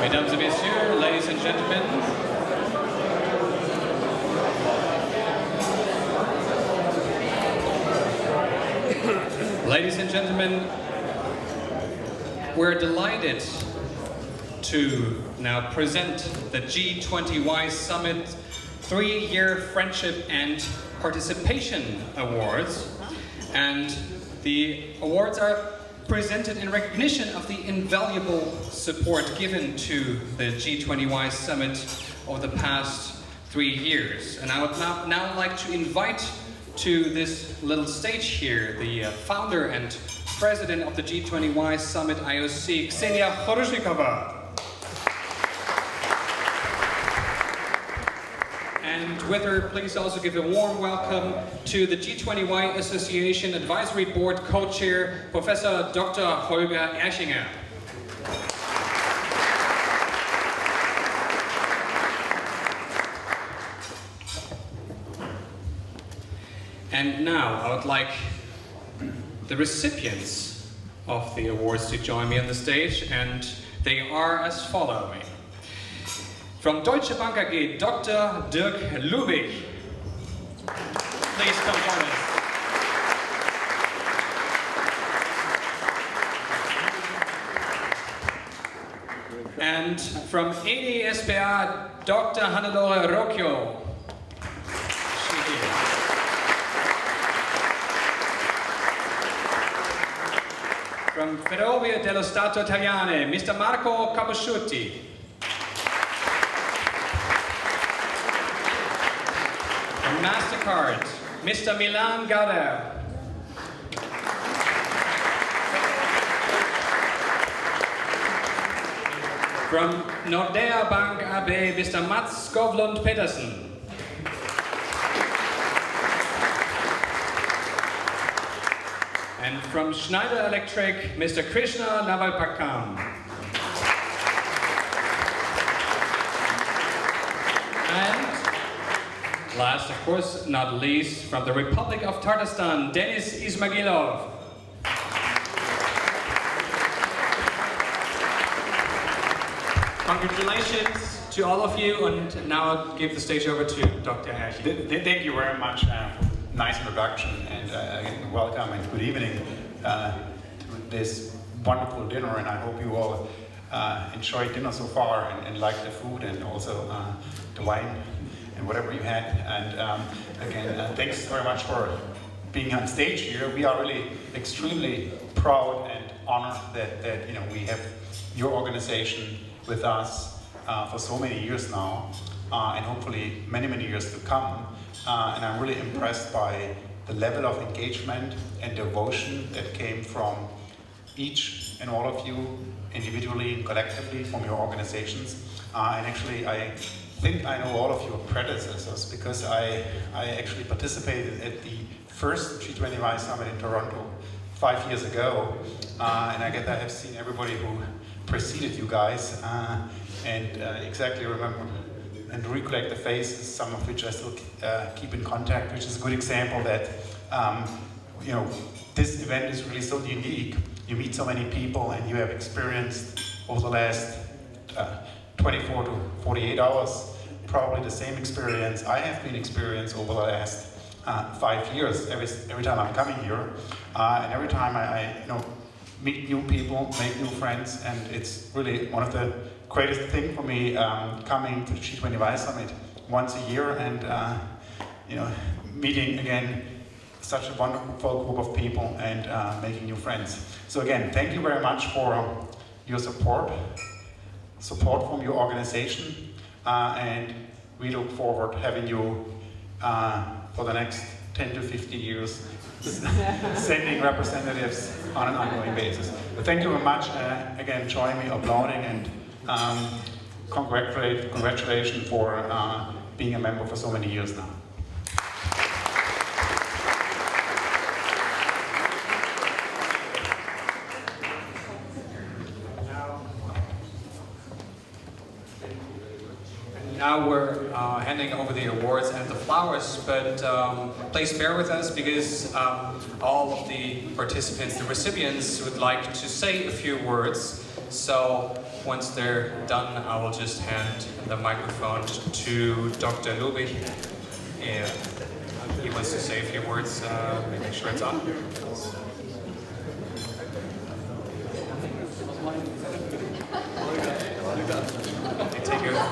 Mesdames et messieurs, ladies and gentlemen, ladies and gentlemen, we're delighted to now present the G20Y Summit 3-year Friendship and Participation Awards. And the awards are presented in recognition of the invaluable support given to the G20Y Summit over the past 3 years. And I would now like to invite to this little stage here the founder and president of the G20Y Summit IOC, Ksenia Khoroshnikova. And with her, please also give a warm welcome to the G20Y Association Advisory Board Co-Chair, Professor Dr. Holger Erschinger. And now I would like the recipients of the awards to join me on the stage, and they are as following. From Deutsche Bank AG, Dr. Dirk Lubich. Please come join us. And from Eni SPA, Dr. Hannelore Rocchio. From Ferrovie dello Stato Italiane, Mr. Marco Capusciuti. From MasterCard, Mr. Milan Gauder. From Nordea Bank AB, Mr. Mats Skovlund Petersen. And from Schneider Electric, Mr. Krishna Navalpakam. And last, of course, not least, from the Republic of Tatarstan, Denis Ismagilov. Congratulations to all of you, and now I'll give the stage over to Dr. Erschinger. Thank you very much. Nice introduction, and again, welcome and good evening to this wonderful dinner, and I hope you all enjoyed dinner so far and liked the food and also the wine and whatever you had. And again, thanks very much for being on stage here. We are really extremely proud and honored that we have your organization with us for so many years now, and hopefully many years to come. And I'm really impressed by the level of engagement and devotion that came from each and all of you, individually and collectively, from your organizations. And actually, I think I know all of your predecessors, because I actually participated at the first G20Y Summit in Toronto 5 years ago. And I guess I have seen everybody who preceded you guys, and exactly remember and recollect the faces, some of which I still keep in contact, which is a good example that this event is really so unique. You meet so many people, and you have experienced over the last 24 to 48 hours probably the same experience I have been experiencing over the last 5 years. Every time I'm coming here, and every time I meet new people, make new friends, and it's really one of the greatest thing for me coming to the G20Y Summit once a year and meeting again such a wonderful group of people and making new friends. So again, thank you very much for your support from your organization, and we look forward to having you for the next 10 to 50 years sending representatives on an ongoing basis. But thank you very much. Again, join me applauding and congratulations for being a member for so many years now. Now we're handing over the awards and the flowers, but please bear with us because all of the participants, the recipients, would like to say a few words. So once they're done, I will just hand the microphone to Dr. Lubich. He wants to say a few words, making sure it's on.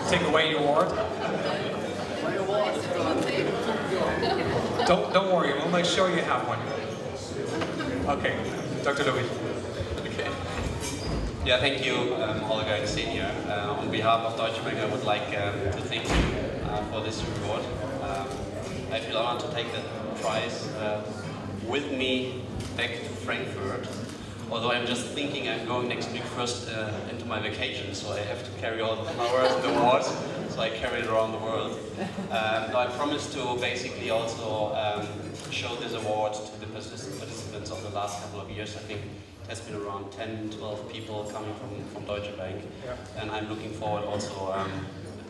Take away your award. Don't worry, we'll make sure you have one. Okay, Dr. Louis. Okay. Yeah, thank you, Holger and Senior. On behalf of Deutsche Bank, I would like to thank you for this reward. I feel honored to take the prize with me back to Frankfurt. Although I'm just thinking I'm going next week first into my vacation, so I have to carry all the flowers and the awards, so I carry it around the world. I promise to basically also show this award to the participants of the last couple of years. I think there's been around 10, 12 people coming from Deutsche Bank, and I'm looking forward also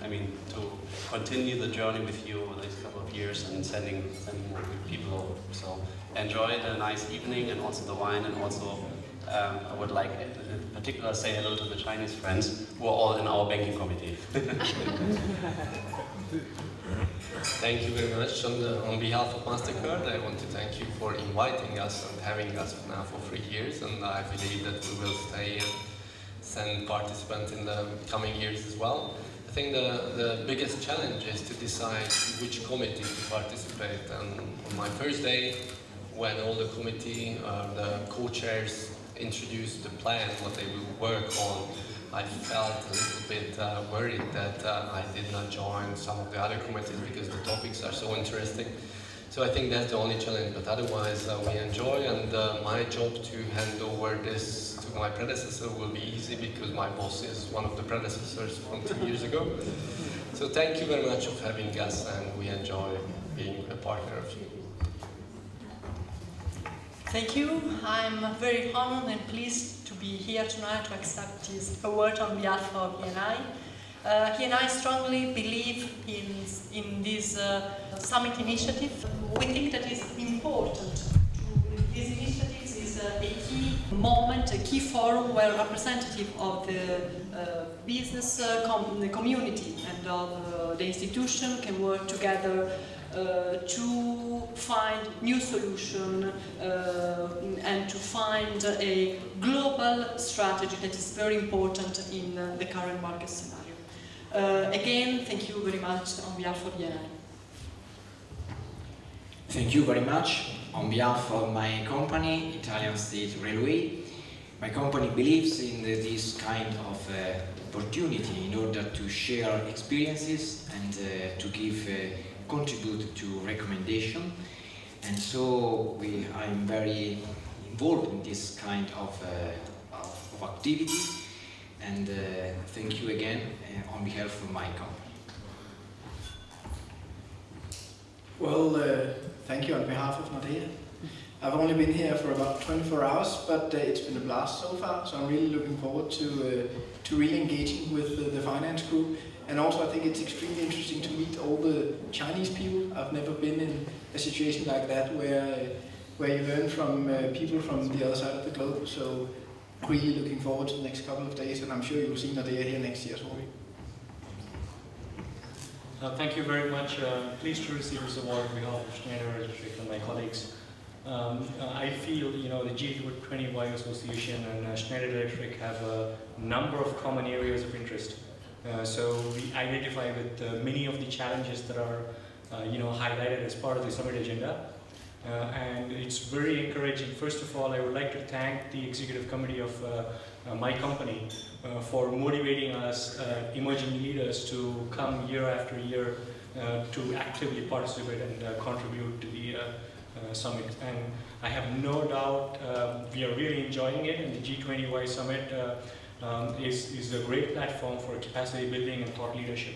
to continue the journey with you over these couple of years and sending more people over. So enjoy the nice evening and also the wine, and also I would like in particular say hello to the Chinese friends who are all in our banking committee. Thank you very much. On behalf of MasterCard, I want to thank you for inviting us and having us now for 3 years, and I believe that we will stay and send participants in the coming years as well. I think the biggest challenge is to decide which committee to participate. And on my first day, when all the committee, the co-chairs introduced the plan, what they will work on, I felt a little bit worried that I did not join some of the other committees because the topics are so interesting. So I think that's the only challenge, but otherwise we enjoy, and my job to hand over this to my predecessor will be easy because my boss is one of the predecessors from 2 years ago. So thank you very much for having us, and we enjoy being a partner of you. Thank you. I'm very honored and pleased to be here tonight to accept this award on behalf of ENI. ENI strongly believe in this summit initiative. We think that it's important. This initiative is a key moment, a key forum where representatives of the business community and of the institution can work together to find new solutions and to find a global strategy that is very important in the current market scenario. Again, thank you very much on behalf of ENI. Thank you very much. On behalf of my company, Italian State Railway, my company believes in this kind of opportunity in order to share experiences and to give contribute to recommendation, and so I'm very involved in this kind of activity, and thank you again on behalf of my company. Well, thank you on behalf of Nordea. I've only been here for about 24 hours, but it's been a blast so far, so I'm really looking forward to really engaging with the finance group. And also I think it's extremely interesting to meet all the Chinese people. I've never been in a situation like that where you learn from people from the other side of the globe. So really looking forward to the next couple of days, and I'm sure you'll see Nordea here next year as well. Thank you very much. Pleased to receive this award on behalf of Schneider Electric and my colleagues. I feel, the G20Y Association and Schneider Electric have a number of common areas of interest. So we identify with many of the challenges that are, highlighted as part of the summit agenda. And it's very encouraging. First of all, I would like to thank the executive committee of my company for motivating us emerging leaders to come year after year to actively participate and contribute to the summit. And I have no doubt we are really enjoying it, and the G20Y summit is a great platform for capacity building and thought leadership.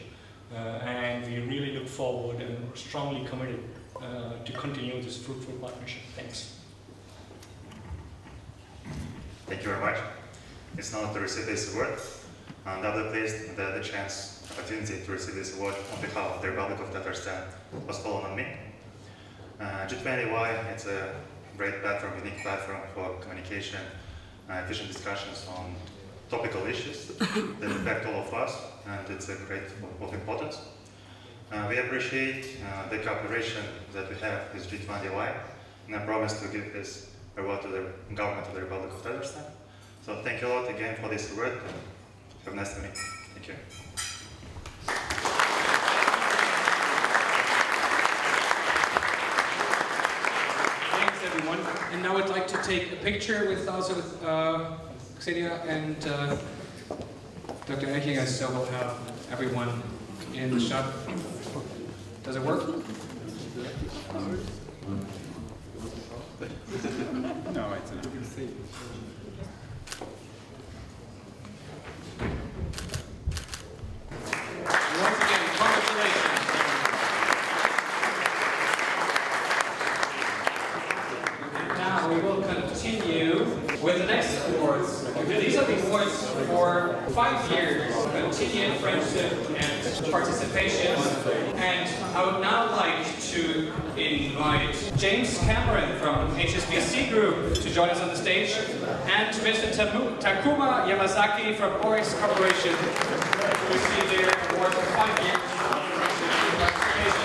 And we really look forward and are strongly committed to continue this fruitful partnership. Thanks. Thank you very much. It's an honor to receive this award. I'm doubly pleased that the opportunity to receive this award on behalf of the Republic of Tatarstan was fallen on me. G20Y, it's a great platform, unique platform for communication, efficient discussions on topical issues that impact all of us, and it's a great of importance. We appreciate the cooperation that we have with G20Y, and I promise to give this award to the government of the Republic of Tatarstan. So thank you a lot again for this award, and have a nice evening. Thank you. Thanks, everyone. And now I'd like to take a picture with Xenia and Dr. Eichinger, so we'll have everyone in the shot. Does it work? No, it's not. Once again, congratulations. Now we will continue with the next awards. These are the awards for 5 years, continued friendship and participation. And I would now like to invite James Cameron from HSBC Group to join us on the stage, and Mr. Takuma Yamazaki from Oryx Corporation to receive their award for 5 years of friendship and participation.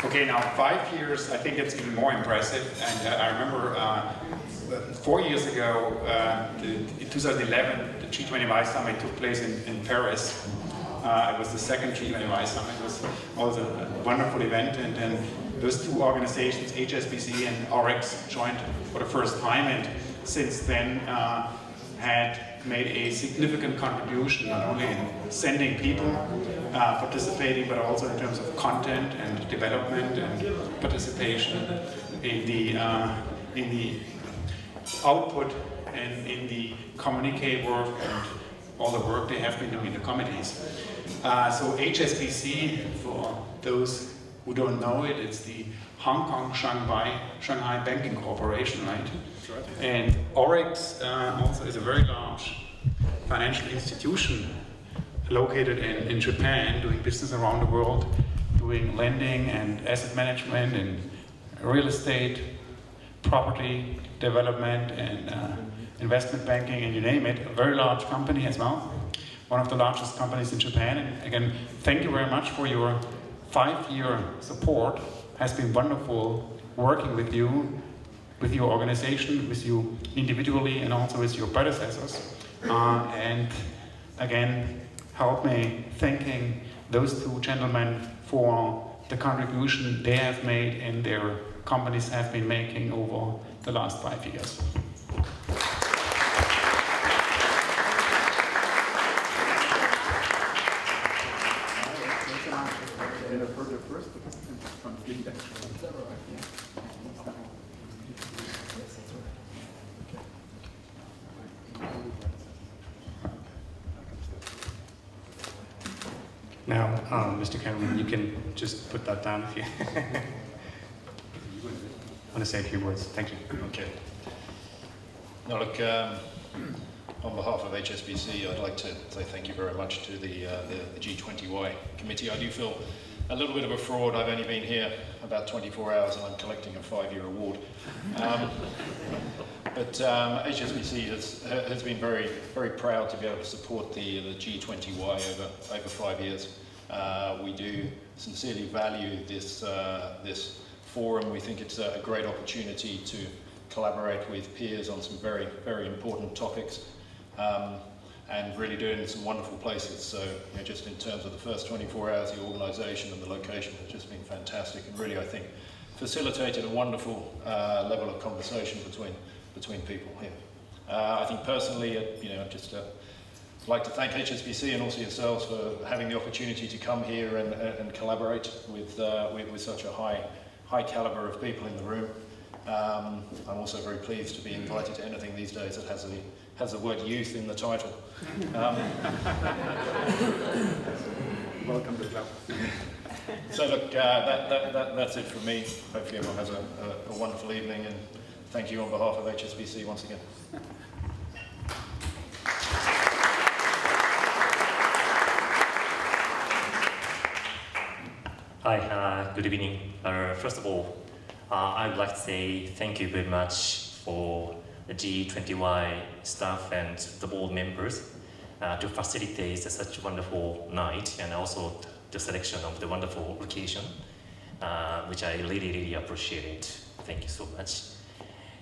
Okay, now 5 years, I think it's even more impressive. And I remember 4 years ago, in 2011, the G20Y Summit took place in Paris. It was the second G20Y Summit. It was also a wonderful event. And then those two organizations, HSBC and Oryx, joined for the first time. And since then, had made a significant contribution, not only in sending people participating, but also in terms of content and development and participation in the output and in the communique work and all the work they have been doing in the committees. So HSBC, for those who don't know it, it's the Hong Kong Shanghai Banking Corporation, right? And Oryx also is a very large financial institution located in Japan, doing business around the world, doing lending and asset management and real estate, property development and investment banking, and you name it. A very large company as well, one of the largest companies in Japan. And again, thank you very much for your 5-year support. It has been wonderful working with you, with your organization, with you individually, and also with your predecessors. And again, help me thanking those two gentlemen for the contribution they have made and their companies have been making over the last 5 years. Now, Mr. Cameron, you can just put that down if you want to say a few words. Thank you. Okay. Now, look, on behalf of HSBC, I'd like to say thank you very much to the G20Y committee. I do feel a little bit of a fraud. I've only been here about 24 hours and I'm collecting a 5-year award. But HSBC has been very, very proud to be able to support the G20Y over 5 years. We do sincerely value this forum. We think it's a great opportunity to collaborate with peers on some very, very important topics, and really do it in some wonderful places. So, you know, just in terms of the first 24 hours, the organisation and the location has just been fantastic, and really, I think, facilitated a wonderful level of conversation between people here. I think personally, just I'd like to thank HSBC and also yourselves for having the opportunity to come here and collaborate with such a high caliber of people in the room. I'm also very pleased to be invited to anything these days that has the word youth in the title. Welcome to the club. So look, that's it from me. Hopefully everyone has a wonderful evening, and thank you on behalf of HSBC once again. Hi, good evening. First of all, I would like to say thank you very much for the G20Y staff and the board members to facilitate such a wonderful night, and also the selection of the wonderful location, which I really appreciate. Thank you so much.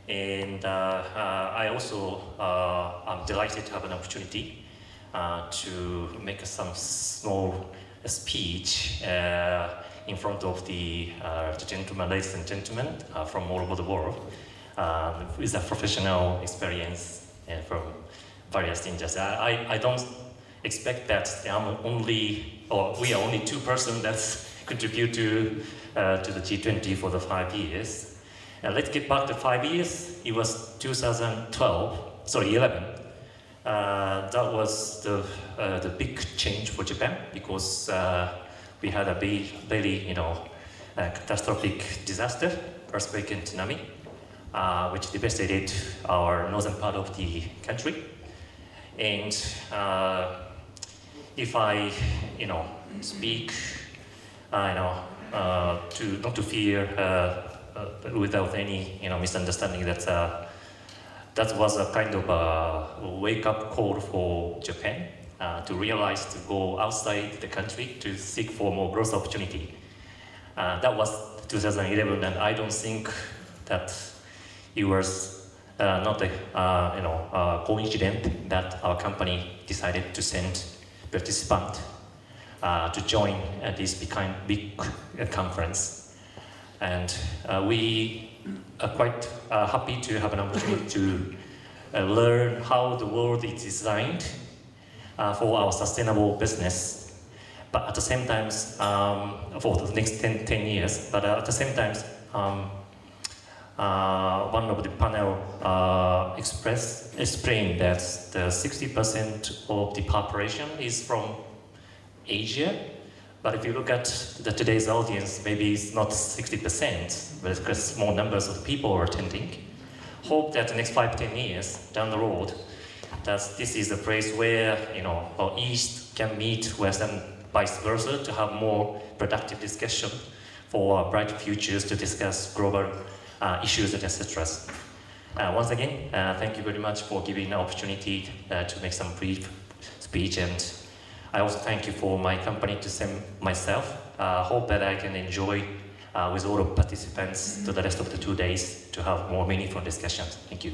And I also am delighted to have an opportunity to make some small speech in front of the gentlemen, ladies and gentlemen from all over the world, with a professional experience from various industries. I don't expect that I'm only, or we are only two persons that contribute to the G20 for the 5 years. Let's get back to 5 years. It was 2011. That was the big change for Japan, because we had a very catastrophic disaster, earthquake and tsunami, which devastated our northern part of the country. And if I speak, not to fear without any misunderstanding, that was a kind of a wake-up call for Japan to realize to go outside the country to seek for more growth opportunity. That was 2011, and I don't think that it was not a coincidence that our company decided to send participants to join this big conference. And we are quite happy to have an opportunity to learn how the world is designed for our sustainable business, but at the same time, for the next 10 years, but at the same time, one of the panel explained that the 60% of the population is from Asia. But if you look at today's audience, maybe it's not 60%, but because small numbers of people are attending. Hope that the next 5-10 years down the road, that this is a place where our East can meet West and vice versa, to have more productive discussion for bright futures, to discuss global issues, etc. Once again, thank you very much for giving the opportunity to make some brief speech, and I also thank you for my company to send myself. Hope that I can enjoy with all the participants to the rest of the 2 days to have more meaningful discussions. Thank you.